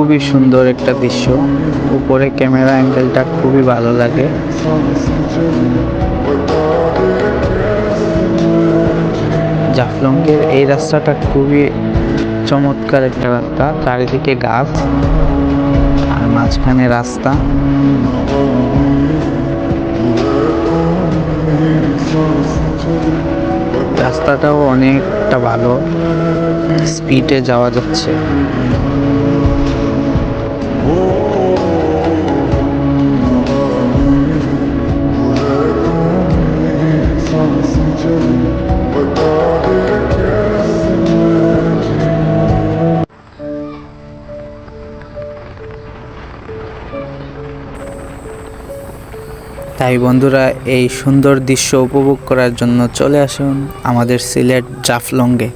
খুবই সুন্দর একটা দৃশ্য। উপরে ক্যামেরা অ্যাঙ্গেলটা খুবই ভালো লাগে। জাফলংয়ের এই রাস্তাটা খুবই চমৎকার একটা রাস্তা, চারিদিকে গাছ আর মাঝখানে রাস্তা। রাস্তাটাও অনেকটা ভালো, স্পিডে যাওয়া যাচ্ছে। তাই বন্ধুরা, এই সুন্দর দৃশ্য উপভোগ করার জন্য চলে আসুন আমাদের সিলেট জাফলংয়ে।